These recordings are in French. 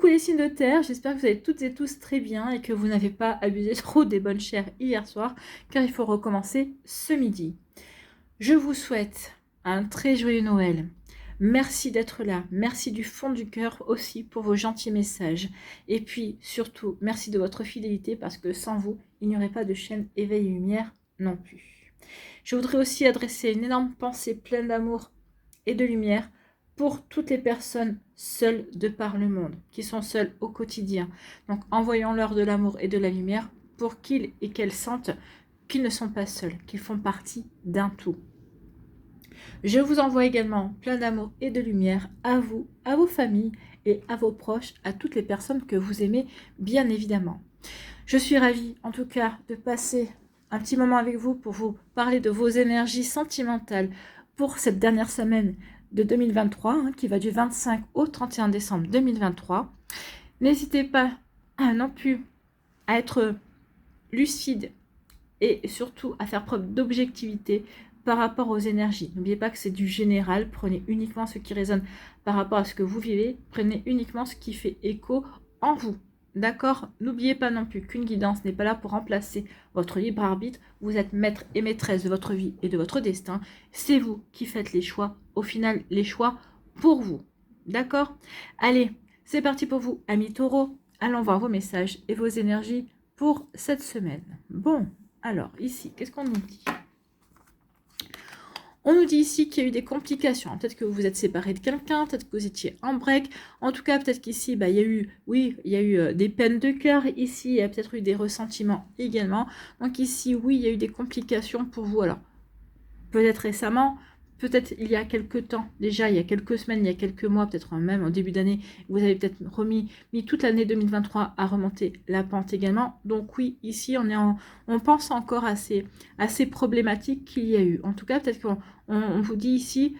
Coucou les signes de terre, j'espère que vous allez toutes et tous très bien et que vous n'avez pas abusé trop des bonnes chères hier soir, car il faut recommencer ce midi. Je vous souhaite un très joyeux Noël. Merci d'être là, merci du fond du cœur aussi pour vos gentils messages. Et puis surtout, merci de votre fidélité parce que sans vous, il n'y aurait pas de chaîne Éveil et Lumière non plus. Je voudrais aussi adresser une énorme pensée pleine d'amour et de lumière pour toutes les personnes seules de par le monde, qui sont seules au quotidien. Donc envoyons-leur de l'amour et de la lumière pour qu'ils et qu'elles sentent qu'ils ne sont pas seuls, qu'ils font partie d'un tout. Je vous envoie également plein d'amour et de lumière à vous, à vos familles et à vos proches, à toutes les personnes que vous aimez, bien évidemment. Je suis ravie, en tout cas, de passer un petit moment avec vous pour vous parler de vos énergies sentimentales pour cette dernière semaine de 2023, qui va du 25 au 31 décembre 2023. N'hésitez pas non plus à être lucide et surtout à faire preuve d'objectivité par rapport aux énergies. N'oubliez pas que c'est du général, prenez uniquement ce qui résonne par rapport à ce que vous vivez, prenez uniquement ce qui fait écho en vous. D'accord? N'oubliez pas non plus qu'une guidance n'est pas là pour remplacer votre libre arbitre. Vous êtes maître et maîtresse de votre vie et de votre destin. C'est vous qui faites les choix. Au final, les choix pour vous. D'accord? Allez, c'est parti pour vous, amis taureaux. Allons voir vos messages et vos énergies pour cette semaine. Bon, alors ici, qu'est-ce qu'on nous dit? On nous dit ici qu'il y a eu des complications. Peut-être que vous vous êtes séparé de quelqu'un, peut-être que vous étiez en break. En tout cas, peut-être qu'ici, il y a eu, oui, il y a eu des peines de cœur. Ici, il y a peut-être eu des ressentiments également. Donc ici, oui, il y a eu des complications pour vous. Alors, peut-être récemment, peut-être il y a quelques temps, déjà il y a quelques semaines, il y a quelques mois, peut-être même au début d'année, vous avez peut-être mis toute l'année 2023 à remonter la pente également. Donc oui, ici on pense encore à ces problématiques qu'il y a eu. En tout cas, peut-être qu'on vous dit ici,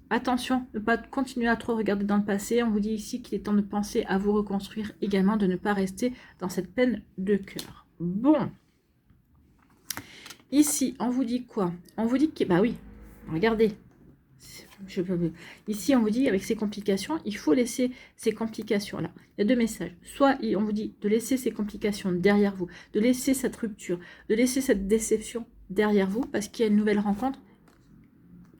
attention, ne pas continuer à trop regarder dans le passé. On vous dit ici qu'il est temps de penser à vous reconstruire également, de ne pas rester dans cette peine de cœur. Bon. Ici, on vous dit quoi? On vous dit que, bah oui, regardez. Ici, on vous dit, avec ces complications, il faut laisser ces complications-là. Il y a deux messages. Soit on vous dit de laisser ces complications derrière vous, de laisser cette rupture, de laisser cette déception derrière vous, parce qu'il y a une nouvelle rencontre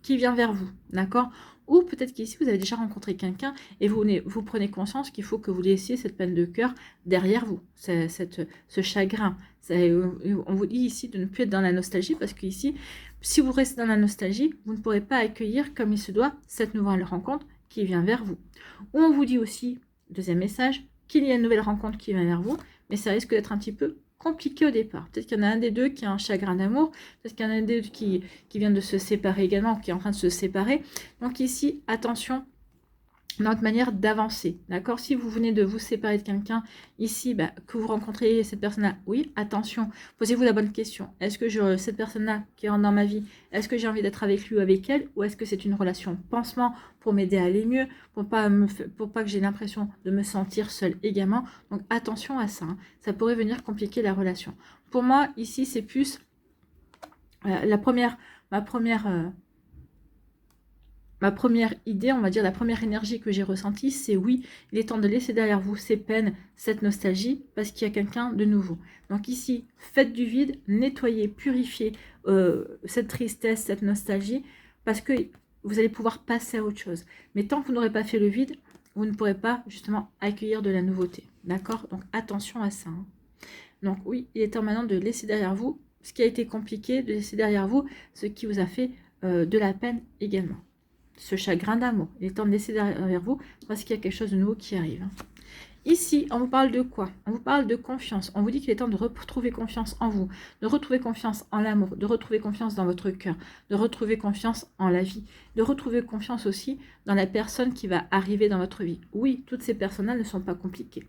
qui vient vers vous, d'accord? Ou peut-être qu'ici, vous avez déjà rencontré quelqu'un et vous prenez conscience qu'il faut que vous laissiez cette peine de cœur derrière vous, ce chagrin. On vous dit ici de ne plus être dans la nostalgie parce qu'ici, si vous restez dans la nostalgie, vous ne pourrez pas accueillir comme il se doit cette nouvelle rencontre qui vient vers vous. Ou on vous dit aussi, deuxième message, qu'il y a une nouvelle rencontre qui vient vers vous, mais ça risque d'être un petit peu compliqué au départ. Peut-être qu'il y en a un des deux qui a un chagrin d'amour, peut-être qu'il y en a un des deux qui vient de se séparer également, qui est en train de se séparer. Donc ici, attention, notre manière d'avancer, d'accord? Si vous venez de vous séparer de quelqu'un, ici, que vous rencontrez cette personne-là, oui, attention, posez-vous la bonne question. Est-ce que cette personne-là qui rentre dans ma vie, est-ce que j'ai envie d'être avec lui ou avec elle, ou est-ce que c'est une relation pansement pour m'aider à aller mieux, pour pas que j'ai l'impression de me sentir seule également? Donc attention à ça, hein. Ça pourrait venir compliquer la relation. Pour moi, ici, c'est plus ma première idée, on va dire, la première énergie que j'ai ressentie, c'est oui, il est temps de laisser derrière vous ces peines, cette nostalgie, parce qu'il y a quelqu'un de nouveau. Donc ici, faites du vide, nettoyez, purifiez cette tristesse, cette nostalgie, parce que vous allez pouvoir passer à autre chose. Mais tant que vous n'aurez pas fait le vide, vous ne pourrez pas justement accueillir de la nouveauté. D'accord? Donc attention à ça, hein. Donc oui, il est temps maintenant de laisser derrière vous ce qui a été compliqué, de laisser derrière vous ce qui vous a fait de la peine également. Ce chagrin d'amour. Il est temps de laisser derrière vous parce qu'il y a quelque chose de nouveau qui arrive. Ici, on vous parle de quoi? On vous parle de confiance. On vous dit qu'il est temps de retrouver confiance en vous, de retrouver confiance en l'amour, de retrouver confiance dans votre cœur, de retrouver confiance en la vie, de retrouver confiance aussi dans la personne qui va arriver dans votre vie. Oui, toutes ces personnes-là ne sont pas compliquées.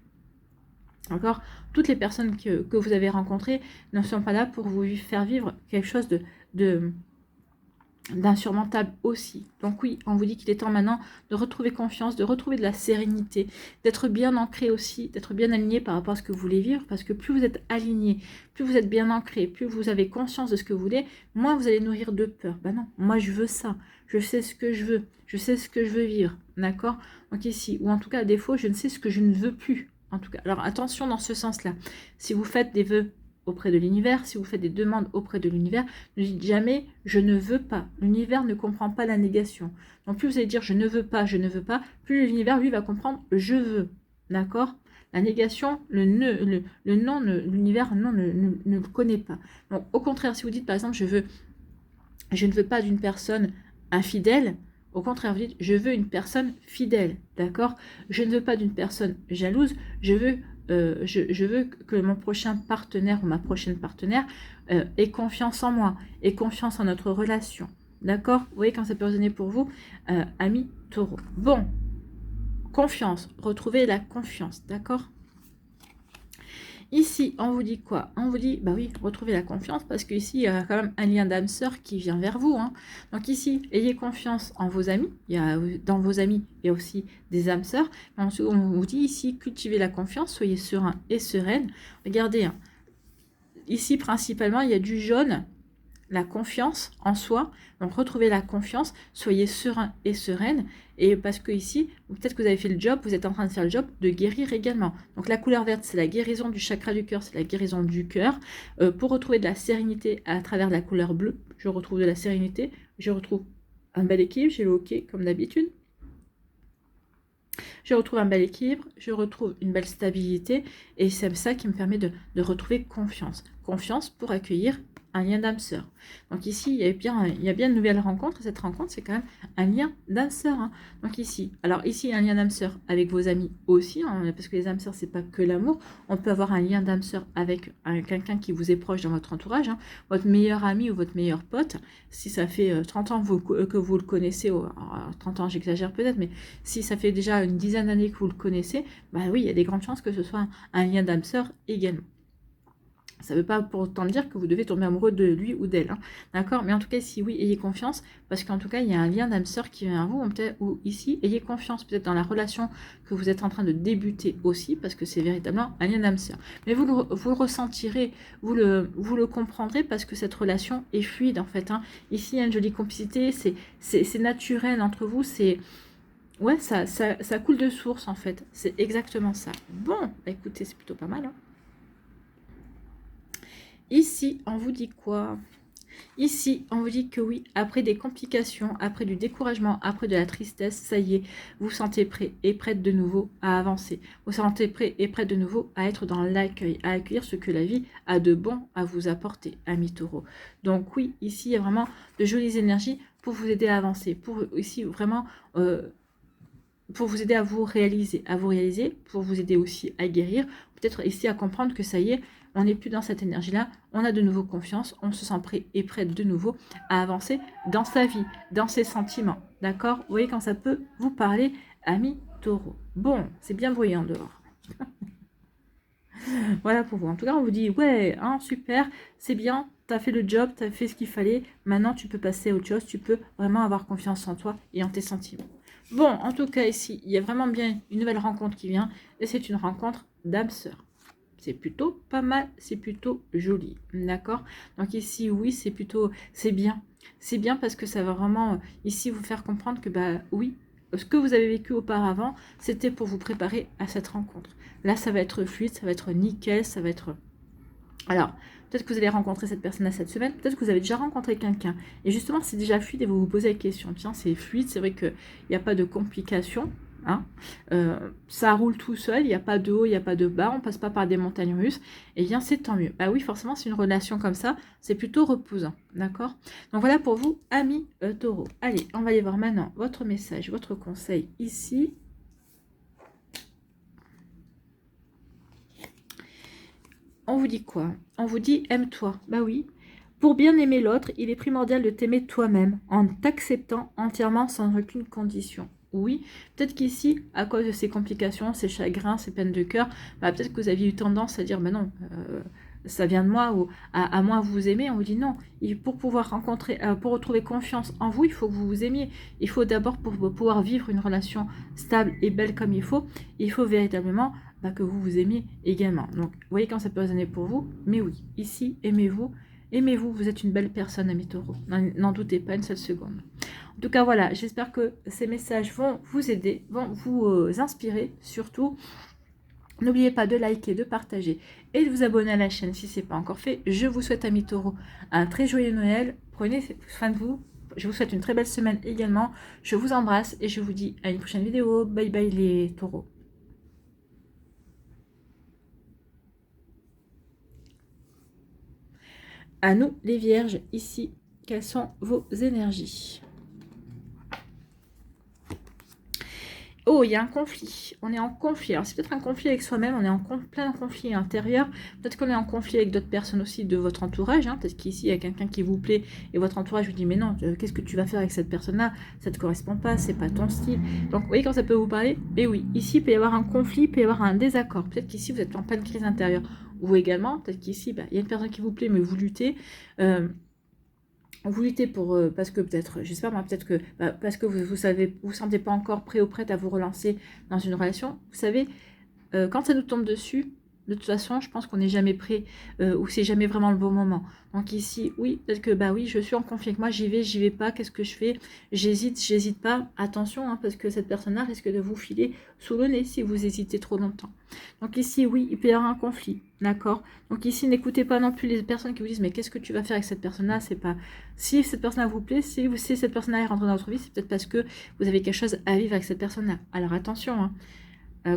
Encore, toutes les personnes que vous avez rencontrées ne sont pas là pour vous faire vivre quelque chose d'insurmontable aussi. Donc oui, on vous dit qu'il est temps maintenant de retrouver confiance, de retrouver de la sérénité, d'être bien ancré aussi, d'être bien aligné par rapport à ce que vous voulez vivre, parce que plus vous êtes aligné, plus vous êtes bien ancré, plus vous avez conscience de ce que vous voulez, moins vous allez nourrir de peur. Ben non, moi je veux ça. je sais ce que je veux, je sais ce que je veux vivre, d'accord? Donc ici, ou en tout cas, à défaut, je ne sais ce que je ne veux plus, en tout cas. Alors attention dans ce sens-là. Si vous faites des vœux auprès de l'univers, si vous faites des demandes auprès de l'univers, ne dites jamais « je ne veux pas ». L'univers ne comprend pas la négation. Donc plus vous allez dire « je ne veux pas », plus l'univers, lui, va comprendre « je veux ». D'accord? La négation, le non, l'univers non, ne le connaît pas. Donc au contraire, si vous dites par exemple « je ne veux pas d'une personne infidèle », au contraire, vous dites « je veux une personne fidèle ». D'accord? Je ne veux pas d'une personne jalouse, je veux que mon prochain partenaire ou ma prochaine partenaire ait confiance en moi, ait confiance en notre relation. D'accord? Vous voyez quand ça peut résonner pour vous, amis taureaux. Bon, confiance, retrouvez la confiance, d'accord? Ici, on vous dit quoi? On vous dit, bah oui, retrouvez la confiance, parce qu'ici, il y a quand même un lien d'âme sœur qui vient vers vous. Hein. Donc ici, ayez confiance en vos amis. Dans vos amis, il y a aussi des âmes sœurs. On vous dit ici, cultivez la confiance, soyez serein et sereine. Regardez, hein, ici, principalement, il y a du jaune, la confiance en soi. Donc retrouvez la confiance, soyez serein et sereine, et parce que ici, peut-être que vous avez fait le job, vous êtes en train de faire le job de guérir également. Donc la couleur verte, c'est la guérison du chakra du cœur, c'est la guérison du cœur. Pour retrouver de la sérénité à travers la couleur bleue, je retrouve de la sérénité, je retrouve un bel équilibre, j'ai le hockey comme d'habitude. Je retrouve un bel équilibre, je retrouve une belle stabilité, et c'est ça qui me permet de retrouver confiance. Confiance pour accueillir un lien d'âme sœur. Donc ici, il y a bien une nouvelle rencontre, et cette rencontre, c'est quand même un lien d'âme sœur. Hein. Donc ici, alors ici, il y a un lien d'âme sœur avec vos amis aussi, hein, parce que les âmes sœurs, c'est pas que l'amour. On peut avoir un lien d'âme sœur avec quelqu'un qui vous est proche dans votre entourage, hein, votre meilleur ami ou votre meilleur pote. Si ça fait 30 ans que vous le connaissez, 30 ans, j'exagère peut-être, mais si ça fait déjà une dizaine d'années que vous le connaissez, bah oui, il y a des grandes chances que ce soit un lien d'âme sœur également. Ça ne veut pas pour autant dire que vous devez tomber amoureux de lui ou d'elle. Hein. D'accord? Mais en tout cas, ici, oui, ayez confiance, parce qu'en tout cas, il y a un lien d'âme sœur qui vient à vous, ou ici, ayez confiance peut-être dans la relation que vous êtes en train de débuter aussi, parce que c'est véritablement un lien d'âme sœur. Mais vous le ressentirez, vous le comprendrez, parce que cette relation est fluide, en fait. Hein. Ici, il y a une jolie complicité, c'est naturel entre vous, c'est... Ouais, ça coule de source, en fait. C'est exactement ça. Bon, bah, écoutez, c'est plutôt pas mal, hein. Ici, on vous dit quoi? Ici, on vous dit que oui, après des complications, après du découragement, après de la tristesse, ça y est, vous vous sentez prêt et prête de nouveau à avancer. Vous vous sentez prêt et prête de nouveau à être dans l'accueil, à accueillir ce que la vie a de bon à vous apporter, amis taureaux. Donc oui, ici, il y a vraiment de jolies énergies pour vous aider à avancer, pour ici vraiment... pour vous aider à vous réaliser, pour vous aider aussi à guérir, peut-être ici à comprendre que ça y est, on n'est plus dans cette énergie-là, on a de nouveau confiance, on se sent prêt et prête de nouveau à avancer dans sa vie, dans ses sentiments, d'accord? Vous voyez quand ça peut vous parler, amis taureaux. Bon, c'est bien bruyant dehors. Voilà pour vous. En tout cas, on vous dit, ouais, hein, super, c'est bien, tu as fait le job, tu as fait ce qu'il fallait, maintenant tu peux passer à autre chose, tu peux vraiment avoir confiance en toi et en tes sentiments. Bon, en tout cas, ici, il y a vraiment bien une nouvelle rencontre qui vient, et c'est une rencontre d'âme sœur. C'est plutôt pas mal, c'est plutôt joli, d'accord? Donc ici, oui, c'est bien. C'est bien parce que ça va vraiment, ici, vous faire comprendre que, bah oui, ce que vous avez vécu auparavant, c'était pour vous préparer à cette rencontre. Là, ça va être fluide, ça va être nickel, ça va être... Alors, peut-être que vous allez rencontrer cette personne-là cette semaine, peut-être que vous avez déjà rencontré quelqu'un. Et justement, c'est déjà fluide et vous vous posez la question. Tiens, c'est fluide, c'est vrai qu'il n'y a pas de complications. Hein, ça roule tout seul, il n'y a pas de haut, il n'y a pas de bas, on passe pas par des montagnes russes, et bien c'est tant mieux. Bah oui, forcément, c'est une relation comme ça, c'est plutôt reposant, d'accord? Donc voilà pour vous, amis taureaux. Allez, on va aller voir maintenant votre message, votre conseil ici. On vous dit quoi? On vous dit aime-toi. Bah oui. Pour bien aimer l'autre, il est primordial de t'aimer toi-même, en t'acceptant entièrement sans aucune condition. Oui, peut-être qu'ici, à cause de ces complications, ces chagrins, ces peines de cœur, bah peut-être que vous aviez eu tendance à dire, bah non, ça vient de moi, ou à moi vous aimer. On vous dit non, pour pouvoir pour retrouver confiance en vous, il faut que vous vous aimiez. Il faut d'abord, pour pouvoir vivre une relation stable et belle comme il faut véritablement que vous vous aimiez également. Donc, vous voyez quand ça peut résonner pour vous, mais oui, ici, aimez-vous. Aimez-vous, vous êtes une belle personne, amis taureaux. N'en doutez pas une seule seconde. En tout tout cas, voilà, j'espère que ces messages vont vous aider, vont vous inspirer surtout. N'oubliez pas de liker, de partager et de vous abonner à la chaîne si ce n'est pas encore fait. Je vous souhaite, amis taureaux, un très joyeux Noël. Prenez soin de vous. Je vous souhaite une très belle semaine également. Je vous embrasse et je vous dis à une prochaine vidéo. Bye bye les taureaux. À nous les vierges, ici, quelles sont vos énergies? Oh, il y a un conflit. On est en conflit. Alors, c'est peut-être un conflit avec soi-même. On est en plein conflit intérieur. Peut-être qu'on est en conflit avec d'autres personnes aussi de votre entourage. Hein. Peut-être qu'ici, il y a quelqu'un qui vous plaît et votre entourage vous dit, mais non, qu'est-ce que tu vas faire avec cette personne-là? Ça ne te correspond pas, c'est pas ton style. Donc, vous voyez quand ça peut vous parler? Mais oui, ici, il peut y avoir un conflit, il peut y avoir un désaccord. Peut-être qu'ici, vous êtes en pleine crise intérieure. Ou également, peut-être qu'ici, il y a une personne qui vous plaît, mais vous luttez. Vous luttez pour, parce que peut-être, je sais pas moi, peut-être que, parce que vous savez, vous sentez pas encore prêt ou prête à vous relancer dans une relation. Vous savez, quand ça nous tombe dessus, de toute façon, je pense qu'on n'est jamais prêt ou c'est jamais vraiment le bon moment. Donc ici, oui, peut-être que oui, je suis en conflit avec moi, j'y vais pas, qu'est-ce que je fais? J'hésite pas. Attention, hein, parce que cette personne-là risque de vous filer sous le nez si vous hésitez trop longtemps. Donc ici, oui, il peut y avoir un conflit, d'accord? Donc ici, n'écoutez pas non plus les personnes qui vous disent mais qu'est-ce que tu vas faire avec cette personne-là? C'est pas si cette personne-là vous plaît, si cette personne-là est rentrée dans votre vie, c'est peut-être parce que vous avez quelque chose à vivre avec cette personne-là. Alors attention, hein.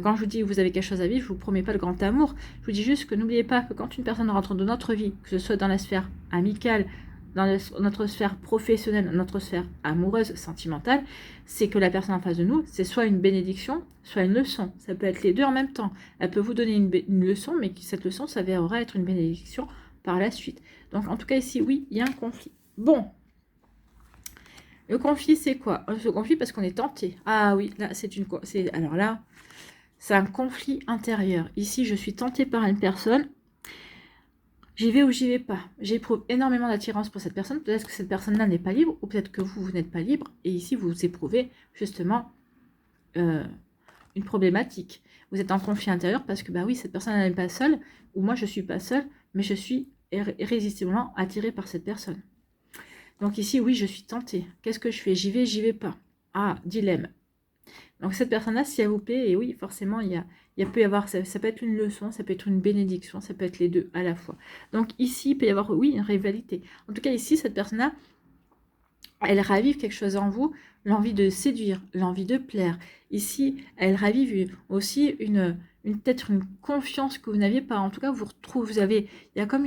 Quand je vous dis que vous avez quelque chose à vivre, je ne vous promets pas le grand amour. Je vous dis juste que n'oubliez pas que quand une personne rentre dans notre vie, que ce soit dans la sphère amicale, dans notre sphère professionnelle, notre sphère amoureuse, sentimentale, c'est que la personne en face de nous, c'est soit une bénédiction, soit une leçon. Ça peut être les deux en même temps. Elle peut vous donner une leçon, mais cette leçon s'avérera être une bénédiction par la suite. Donc en tout cas ici, oui, il y a un conflit. Bon. Le conflit, c'est quoi? Le conflit parce qu'on est tenté. Ah oui, là, alors là, c'est un conflit intérieur. Ici, je suis tentée par une personne. J'y vais ou j'y vais pas. J'éprouve énormément d'attirance pour cette personne. Peut-être que cette personne-là n'est pas libre, ou peut-être que vous n'êtes pas libre. Et ici, vous éprouvez justement une problématique. Vous êtes en conflit intérieur parce que, oui, cette personne n'est pas seule, ou moi, je ne suis pas seule, mais je suis irrésistiblement attirée par cette personne. Donc ici, oui, je suis tentée. Qu'est-ce que je fais? J'y vais pas. Ah, dilemme. Donc cette personne-là, si elle vous plaît, et oui, forcément, peut y avoir, ça peut être une leçon, ça peut être une bénédiction, ça peut être les deux à la fois. Donc ici, il peut y avoir, oui, une rivalité. En tout cas, ici, cette personne-là, elle ravive quelque chose en vous, l'envie de séduire, l'envie de plaire. Ici, elle ravive aussi peut-être une confiance que vous n'aviez pas. En tout cas, il y a comme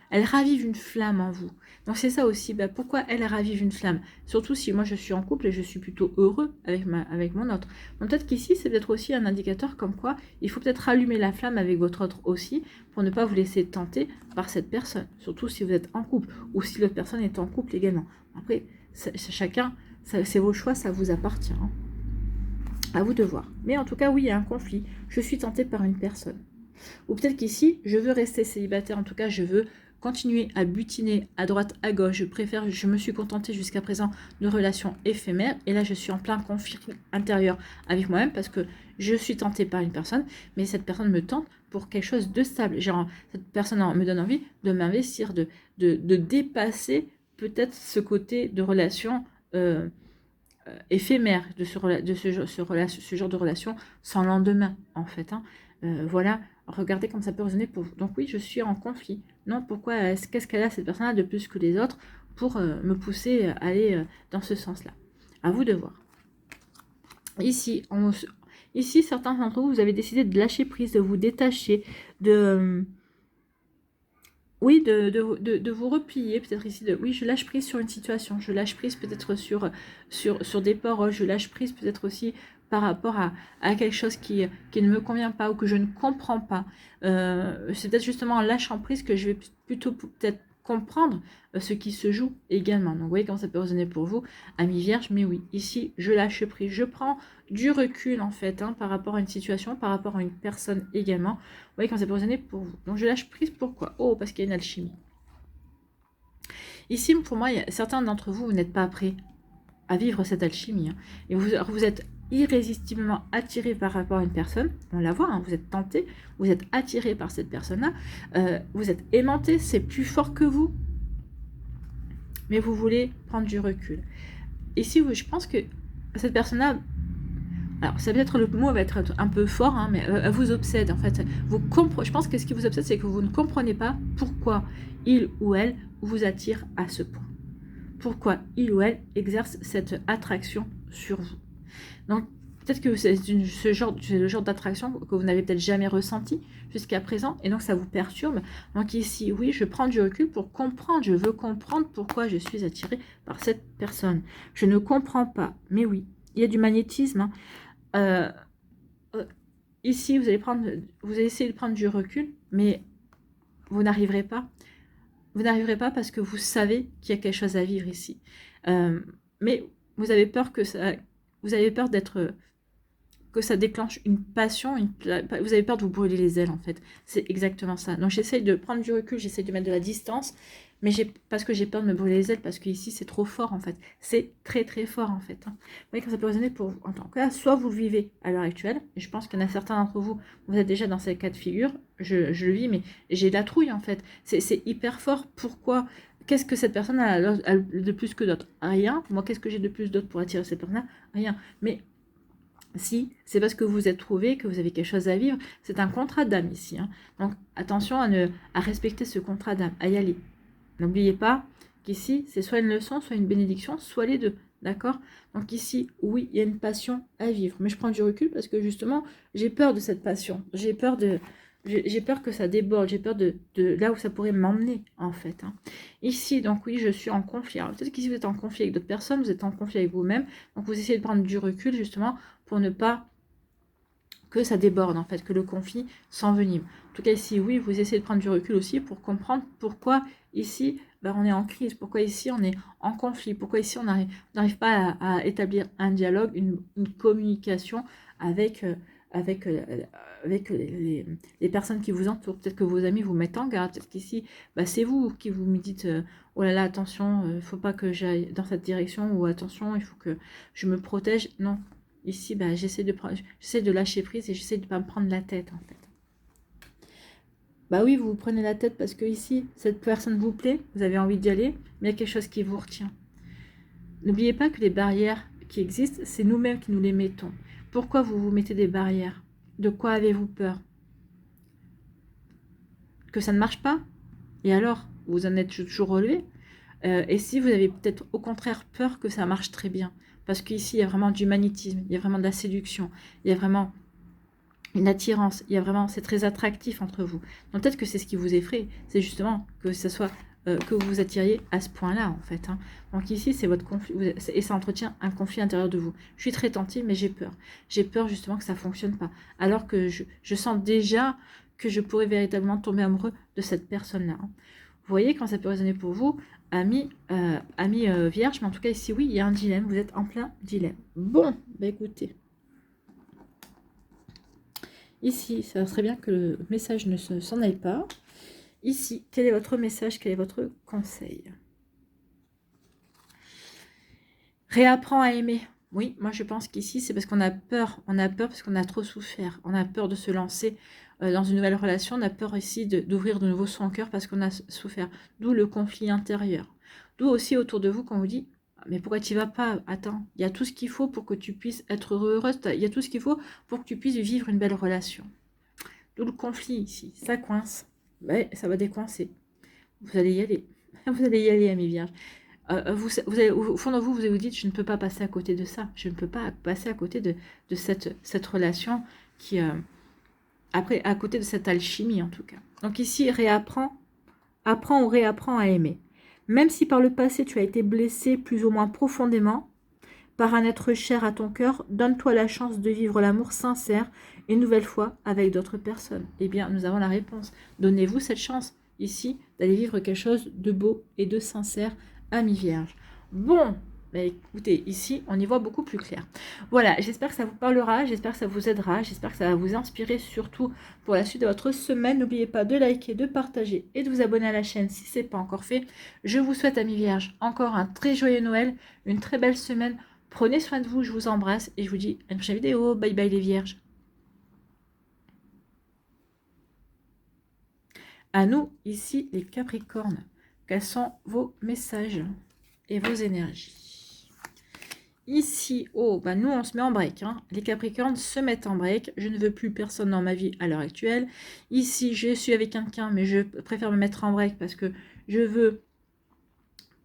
elle ravive une flamme en vous. Donc c'est ça aussi, pourquoi elle ravive une flamme? Surtout si moi je suis en couple et je suis plutôt heureux avec mon autre. Donc peut-être qu'ici, c'est peut-être aussi un indicateur comme quoi il faut peut-être rallumer la flamme avec votre autre aussi pour ne pas vous laisser tenter par cette personne. Surtout si vous êtes en couple ou si l'autre personne est en couple également. Après, chacun, c'est vos choix, ça vous appartient. Hein. À vous de voir. Mais en tout cas, oui, il y a un conflit. Je suis tentée par une personne. Ou peut-être qu'ici, je veux rester célibataire. En tout cas, je veux continuer à butiner à droite, à gauche. Je me suis contentée jusqu'à présent de relations éphémères. Et là, je suis en plein conflit intérieur avec moi-même parce que je suis tentée par une personne, mais cette personne me tente pour quelque chose de stable. Genre, cette personne me donne envie de m'investir, de dépasser peut-être ce côté de relation éphémère, de ce genre de relation sans lendemain, en fait. Hein. Voilà, regardez comme ça peut résonner pour vous. Donc oui, je suis en conflit. Non, pourquoi qu'est-ce qu'elle a cette personne-là de plus que les autres pour me pousser à aller dans ce sens-là? À vous de voir. Ici, certains d'entre vous, vous avez décidé de lâcher prise, de vous détacher, oui, de vous replier, peut-être ici, oui, je lâche prise sur une situation, je lâche prise peut-être sur des paroles, je lâche prise peut-être aussi par rapport à quelque chose qui ne me convient pas ou que je ne comprends pas. C'est peut-être justement en lâchant prise que je vais plutôt peut-être comprendre ce qui se joue également. Donc, vous voyez comment ça peut résonner pour vous, amis vierges, mais oui, ici, je lâche prise, je prends du recul, en fait, hein, par rapport à une situation, par rapport à une personne également. Vous voyez comment ça peut résonner pour vous. Donc, je lâche prise, pourquoi? Oh, parce qu'il y a une alchimie. Ici, pour moi, certains d'entre vous, vous n'êtes pas prêts à vivre cette alchimie. Hein, et vous êtes irrésistiblement attiré par rapport à une personne, on la voit, hein, vous êtes tenté, vous êtes attiré par cette personne-là, vous êtes aimanté, c'est plus fort que vous, mais vous voulez prendre du recul. ici, je pense que cette personne-là, alors ça peut-être le mot va être un peu fort, hein, mais elle vous obsède en fait. Je pense que ce qui vous obsède, c'est que vous ne comprenez pas pourquoi il ou elle vous attire à ce point. Pourquoi il ou elle exerce cette attraction sur vous. Donc peut-être que c'est le genre d'attraction que vous n'avez peut-être jamais ressenti jusqu'à présent, et donc ça vous perturbe. Donc ici, oui, je prends du recul pour comprendre, je veux comprendre pourquoi je suis attirée par cette personne. Je ne comprends pas, mais oui, il y a du magnétisme, hein. Ici, vous allez essayer de prendre du recul, mais vous n'arriverez pas. Vous n'arriverez pas parce que vous savez qu'il y a quelque chose à vivre ici. Mais vous avez peur vous avez peur que ça déclenche une passion, vous avez peur de vous brûler les ailes en fait. C'est exactement ça. Donc j'essaye de prendre du recul, j'essaye de mettre de la distance, mais parce que j'ai peur de me brûler les ailes, parce que ici c'est trop fort en fait. C'est très très fort en fait. Vous voyez, quand ça peut résonner pour vous en tant que cas, soit vous le vivez à l'heure actuelle, et je pense qu'il y en a certains d'entre vous, vous êtes déjà dans ces cas de figure, je le vis, mais j'ai de la trouille en fait. C'est hyper fort. Pourquoi? Qu'est-ce que cette personne a de plus que d'autres? Rien. Moi, qu'est-ce que j'ai de plus d'autre pour attirer cette personne-là? Rien. Mais si, c'est parce que vous vous êtes trouvé, que vous avez quelque chose à vivre. C'est un contrat d'âme ici, hein. Donc, attention à respecter ce contrat d'âme, à y aller. N'oubliez pas qu'ici, c'est soit une leçon, soit une bénédiction, soit les deux. D'accord? Donc ici, oui, il y a une passion à vivre. Mais je prends du recul parce que justement, j'ai peur de cette passion. J'ai peur que ça déborde. J'ai peur de là où ça pourrait m'emmener, en fait, hein. Ici, donc oui, je suis en conflit. Alors peut-être qu'ici, vous êtes en conflit avec d'autres personnes, vous êtes en conflit avec vous-même. Donc vous essayez de prendre du recul, justement, pour ne pas que ça déborde, en fait, que le conflit s'envenime. En tout cas, ici, oui, vous essayez de prendre du recul aussi pour comprendre pourquoi ici, on est en crise, pourquoi ici, on est en conflit, pourquoi ici, on n'arrive pas à établir un dialogue, une communication avec, les personnes qui vous entourent. Peut-être que vos amis vous mettent en garde, peut-être qu'ici, c'est vous qui vous me dites oh là là, attention, il ne faut pas que j'aille dans cette direction, ou attention, il faut que je me protège. Non, ici, j'essaie de lâcher prise et j'essaie de ne pas me prendre la tête, en fait. Oui, vous vous prenez la tête parce que ici, cette personne vous plaît, vous avez envie d'y aller, mais il y a quelque chose qui vous retient. N'oubliez pas que les barrières qui existent, c'est nous-mêmes qui nous les mettons. Pourquoi vous vous mettez des barrières? De quoi avez-vous peur? Que ça ne marche pas? Et alors, vous en êtes toujours relevé? Et si vous avez peut-être au contraire peur que ça marche très bien? Parce qu'ici, il y a vraiment du magnétisme, il y a vraiment de la séduction, il y a vraiment une attirance, il y a vraiment, c'est très attractif entre vous. Donc peut-être que c'est ce qui vous effraie, c'est justement que ce soit que vous vous attiriez à ce point-là, en fait, hein. Donc ici, c'est votre conflit, et ça entretient un conflit intérieur de vous. Je suis très tentée, mais j'ai peur. J'ai peur justement que ça ne fonctionne pas. Alors que je sens déjà que je pourrais véritablement tomber amoureux de cette personne-là, hein. Vous voyez, quand ça peut résonner pour vous, ami vierge, mais en tout cas ici, oui, il y a un dilemme, vous êtes en plein dilemme. Bon, écoutez. Ici, ça serait bien que le message ne s'en aille pas. Ici, quel est votre message? Quel est votre conseil? Réapprends à aimer. Oui, moi je pense qu'ici, c'est parce qu'on a peur. On a peur parce qu'on a trop souffert. On a peur de se lancer dans une nouvelle relation. On a peur ici d'ouvrir de nouveau son cœur parce qu'on a souffert. D'où le conflit intérieur. D'où aussi autour de vous qu'on vous dit mais pourquoi tu n'y vas pas? Attends, il y a tout ce qu'il faut pour que tu puisses être heureuse. Il y a tout ce qu'il faut pour que tu puisses vivre une belle relation. D'où le conflit ici. Ça coince. Ça va décoincer. Vous allez y aller. Vous allez y aller, amis vierges. Au fond de vous, vous dites, je ne peux pas passer à côté de ça. Je ne peux pas passer à côté de cette relation qui... à côté de cette alchimie, en tout cas. Donc ici, apprends ou réapprends à aimer. Même si par le passé, tu as été blessé plus ou moins profondément par un être cher à ton cœur, donne-toi la chance de vivre l'amour sincère une nouvelle fois avec d'autres personnes. Eh bien, nous avons la réponse. Donnez-vous cette chance, ici, d'aller vivre quelque chose de beau et de sincère, ami vierge. Bon, écoutez, ici, on y voit beaucoup plus clair. Voilà, j'espère que ça vous parlera, j'espère que ça vous aidera, j'espère que ça va vous inspirer, surtout pour la suite de votre semaine. N'oubliez pas de liker, de partager et de vous abonner à la chaîne si ce n'est pas encore fait. Je vous souhaite, amis vierges, encore un très joyeux Noël, une très belle semaine. Prenez soin de vous, je vous embrasse et je vous dis à une prochaine vidéo. Bye bye les vierges. À nous, ici, les Capricornes. Quels sont vos messages et vos énergies? Ici, oh, bah nous, on se met en break. Hein. Les Capricornes se mettent en break. Je ne veux plus personne dans ma vie à l'heure actuelle. Ici, je suis avec quelqu'un, mais je préfère me mettre en break parce que je veux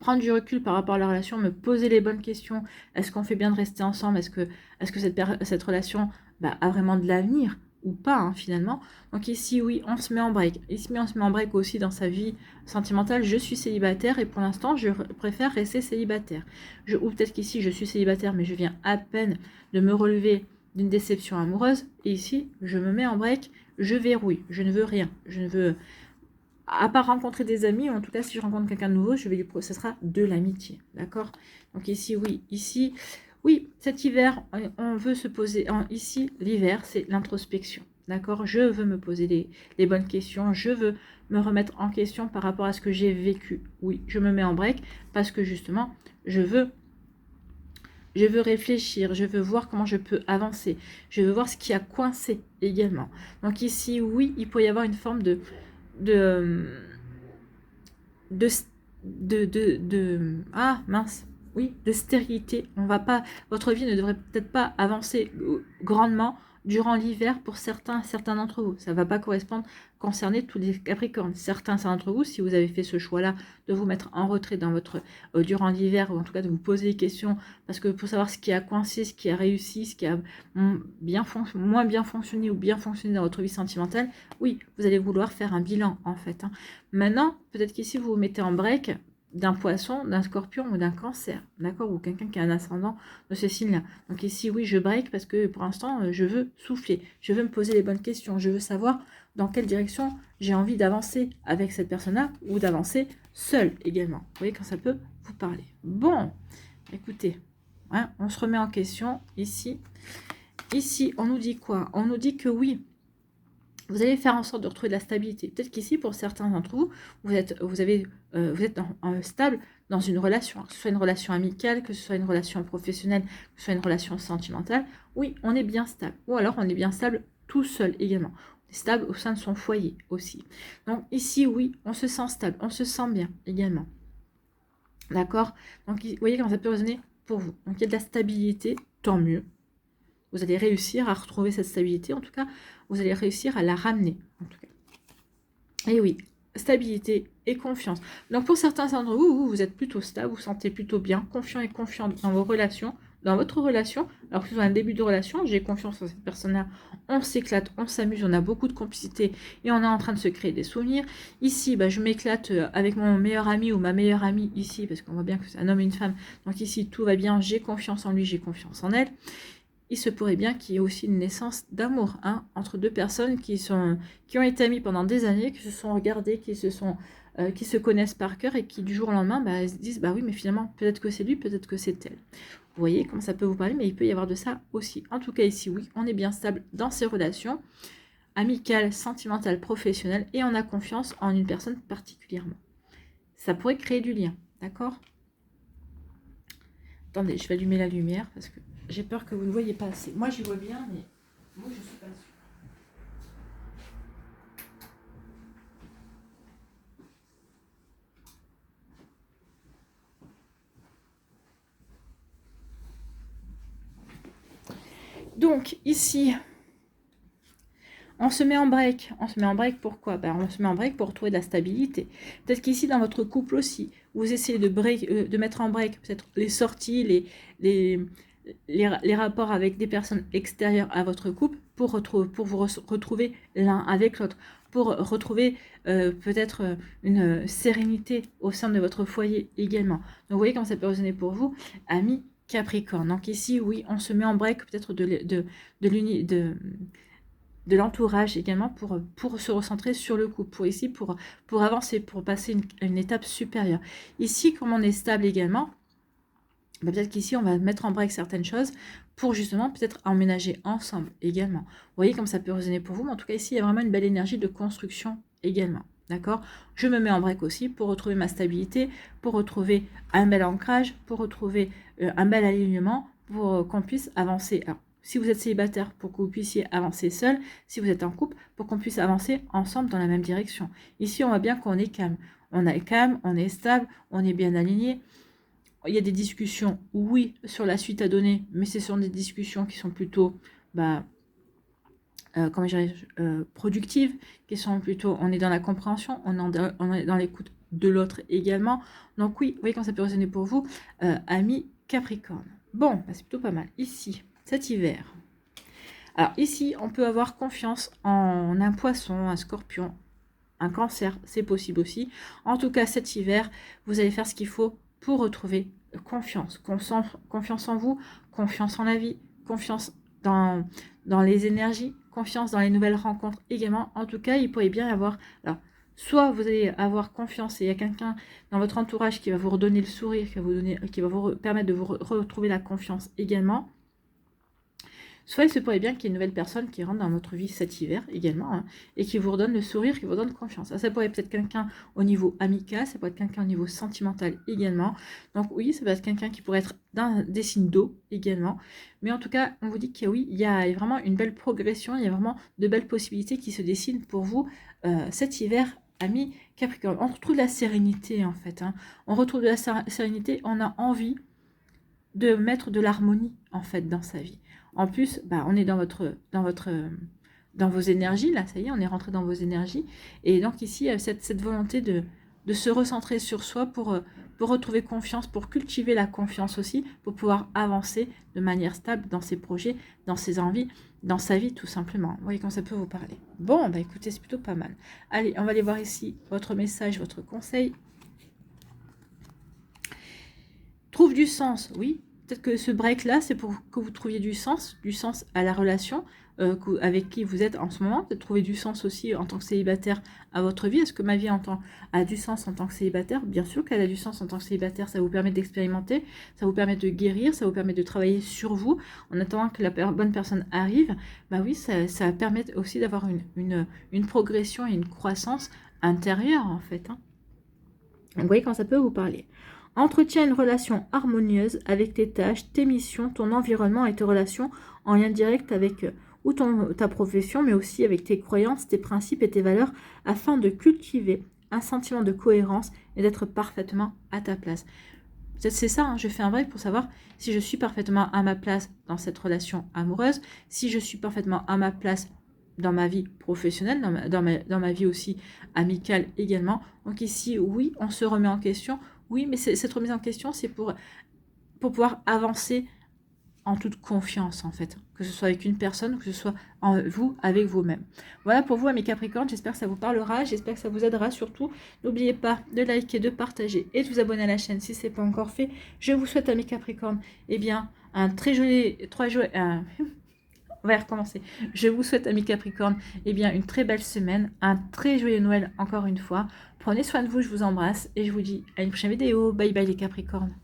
prendre du recul par rapport à la relation, me poser les bonnes questions. Est-ce qu'on fait bien de rester ensemble? Est-ce que cette relation a vraiment de l'avenir ou pas, hein, finalement? Donc ici, oui, on se met en break. Ici, on se met en break aussi dans sa vie sentimentale. Je suis célibataire et pour l'instant, je préfère rester célibataire. Ou peut-être qu'ici, je suis célibataire, mais je viens à peine de me relever d'une déception amoureuse. Et ici, je me mets en break, je verrouille. Je ne veux rien. Je ne veux à part rencontrer des amis, ou en tout cas si je rencontre quelqu'un de nouveau, ce sera de l'amitié, d'accord? Donc ici, oui, cet hiver, on veut se poser, ici, l'hiver, c'est l'introspection, d'accord? Je veux me poser les bonnes questions, je veux me remettre en question par rapport à ce que j'ai vécu. Oui, je me mets en break parce que justement, je veux réfléchir, je veux voir comment je peux avancer, je veux voir ce qui a coincé également. Donc ici, oui, il peut y avoir une forme de, de, ah mince, oui, de stérilité. On va pas, votre vie ne devrait peut-être pas avancer grandement durant l'hiver pour certains d'entre vous. Ça ne va pas concerner tous les Capricornes. Certains d'entre vous, si vous avez fait ce choix-là de vous mettre en retrait dans votre durant l'hiver, ou en tout cas de vous poser des questions, parce que pour savoir ce qui a coincé, ce qui a réussi, ce qui a moins bien fonctionné ou bien fonctionné dans votre vie sentimentale, oui, vous allez vouloir faire un bilan en fait. Hein. Maintenant, peut-être qu'ici vous vous mettez en break d'un poisson, d'un scorpion ou d'un cancer, d'accord? Ou quelqu'un qui a un ascendant de ce signe-là. Donc ici, oui, je break parce que pour l'instant, je veux souffler, je veux me poser les bonnes questions, je veux savoir dans quelle direction j'ai envie d'avancer avec cette personne-là ou d'avancer seule également. Vous voyez quand ça peut vous parler. Bon, écoutez, hein, on se remet en question ici. Ici, on nous dit quoi? On nous dit que oui, vous allez faire en sorte de retrouver de la stabilité. Peut-être qu'ici, pour certains d'entre vous, vous êtes stable dans une relation, que ce soit une relation amicale, que ce soit une relation professionnelle, que ce soit une relation sentimentale. Oui, on est bien stable. Ou alors, on est bien stable tout seul également. On est stable au sein de son foyer aussi. Donc ici, oui, on se sent stable, on se sent bien également. D'accord? Donc, vous voyez comment ça peut résonner pour vous. Donc, il y a de la stabilité, tant mieux. Vous allez réussir à retrouver cette stabilité. En tout cas, vous allez réussir à la ramener. En tout cas. Et oui, stabilité et confiance. Donc, pour certains d'entre vous, vous êtes plutôt stable, vous vous sentez plutôt bien, confiant et confiante dans vos relations, dans votre relation. Alors que ce soit un début de relation, j'ai confiance en cette personne-là. On s'éclate, on s'amuse, on a beaucoup de complicité et on est en train de se créer des souvenirs. Ici, je m'éclate avec mon meilleur ami ou ma meilleure amie ici, parce qu'on voit bien que c'est un homme et une femme. Donc ici, tout va bien, j'ai confiance en lui, j'ai confiance en elle. Il se pourrait bien qu'il y ait aussi une naissance d'amour entre deux personnes qui ont été amies pendant des années, qui se sont regardées, qui se connaissent par cœur et qui du jour au lendemain se disent oui, mais finalement peut-être que c'est lui, peut-être que c'est elle. Vous voyez comment ça peut vous parler, mais il peut y avoir de ça aussi. En tout cas ici, oui, on est bien stable dans ces relations amicales, sentimentales, professionnelles et on a confiance en une personne particulièrement. Ça pourrait créer du lien, d'accord? Attendez, je vais allumer la lumière parce que j'ai peur que vous ne voyez pas assez. Moi, j'y vois bien, mais moi, je ne suis pas sûre. Donc, ici, on se met en break. On se met en break pourquoi? On se met en break pour trouver de la stabilité. Peut-être qu'ici, dans votre couple aussi, vous essayez de mettre en break peut-être les sorties, les rapports avec des personnes extérieures à votre couple pour vous retrouver l'un avec l'autre, pour retrouver peut-être une sérénité au sein de votre foyer également. Donc vous voyez comment ça peut résonner pour vous, amis Capricorne. Donc ici, oui, on se met en break peut-être de l'entourage également pour se recentrer sur le couple, pour avancer, pour passer une étape supérieure. Ici, comme on est stable également, peut-être qu'ici, on va mettre en break certaines choses pour justement peut-être emménager ensemble également. Vous voyez comme ça peut résonner pour vous, mais en tout cas ici, il y a vraiment une belle énergie de construction également. D'accord? Je me mets en break aussi pour retrouver ma stabilité, pour retrouver un bel ancrage, pour retrouver un bel alignement, pour qu'on puisse avancer. Alors, si vous êtes célibataire, pour que vous puissiez avancer seul. Si vous êtes en couple, pour qu'on puisse avancer ensemble dans la même direction. Ici, on voit bien qu'on est calme. On est calme, on est stable, on est bien aligné. Il y a des discussions, oui, sur la suite à donner, mais ce sont des discussions qui sont plutôt, comment dirais-je, productives, qui sont plutôt, on est dans la compréhension, on est dans l'écoute de l'autre également. Donc oui, vous voyez quand ça peut résonner pour vous, amis Capricorne. Bon, c'est plutôt pas mal. Ici, cet hiver. Alors ici, on peut avoir confiance en un poisson, un scorpion, un cancer, c'est possible aussi. En tout cas, cet hiver, vous allez faire ce qu'il faut pour retrouver confiance. Confiance en vous, confiance en la vie, confiance dans les énergies, confiance dans les nouvelles rencontres également. En tout cas, il pourrait bien y avoir... Alors, soit vous allez avoir confiance et il y a quelqu'un dans votre entourage qui va vous redonner le sourire, qui va vous permettre de vous retrouver la confiance également. Soit il se pourrait bien qu'il y ait une nouvelle personne qui rentre dans votre vie cet hiver également, hein, et qui vous redonne le sourire, qui vous donne confiance. Ça pourrait peut-être quelqu'un au niveau amical, ça pourrait être quelqu'un au niveau sentimental également. Donc oui, ça peut être quelqu'un qui pourrait être dans des signes d'eau également. Mais en tout cas, on vous dit qu'il oui, il y a vraiment une belle progression, il y a vraiment de belles possibilités qui se dessinent pour vous cet hiver, amis Capricorne. On retrouve de la sérénité en fait. Hein. On retrouve de la sérénité, on a envie de mettre de l'harmonie en fait dans sa vie. En plus, on est dans vos énergies, là, ça y est, on est rentré dans vos énergies. Et donc ici, il y a cette volonté de se recentrer sur soi pour retrouver confiance, pour cultiver la confiance aussi, pour pouvoir avancer de manière stable dans ses projets, dans ses envies, dans sa vie tout simplement. Vous voyez comment ça peut vous parler. Bon, écoutez, c'est plutôt pas mal. Allez, on va aller voir ici votre message, votre conseil. Trouve du sens, oui. Peut-être que ce break-là, c'est pour que vous trouviez du sens à la relation avec qui vous êtes en ce moment. Peut-être trouver du sens aussi en tant que célibataire à votre vie. Est-ce que ma vie a du sens en tant que célibataire? Bien sûr qu'elle a du sens en tant que célibataire. Ça vous permet d'expérimenter, ça vous permet de guérir, ça vous permet de travailler sur vous en attendant que la bonne personne arrive. Oui, ça permet aussi d'avoir une progression et une croissance intérieure en fait. Hein. Vous voyez quand ça peut vous parler. Entretiens une relation harmonieuse avec tes tâches, tes missions, ton environnement et tes relations en lien direct avec ta profession, mais aussi avec tes croyances, tes principes et tes valeurs, afin de cultiver un sentiment de cohérence et d'être parfaitement à ta place. C'est ça, hein, je fais un break pour savoir si je suis parfaitement à ma place dans cette relation amoureuse, si je suis parfaitement à ma place dans ma vie professionnelle, dans ma vie aussi amicale également. Donc ici, oui, on se remet en question. Oui, mais cette remise en question, c'est pour pouvoir avancer en toute confiance, en fait. Que ce soit avec une personne, que ce soit vous, avec vous-même. Voilà pour vous, amis Capricorne. J'espère que ça vous parlera. J'espère que ça vous aidera surtout. N'oubliez pas de liker, de partager et de vous abonner à la chaîne si ce n'est pas encore fait. Je vous souhaite, amis Capricorne, un très joli... On va recommencer. Je vous souhaite, amis Capricorne, une très belle semaine, un très joyeux Noël encore une fois. Prenez soin de vous, je vous embrasse et je vous dis à une prochaine vidéo. Bye bye les Capricornes.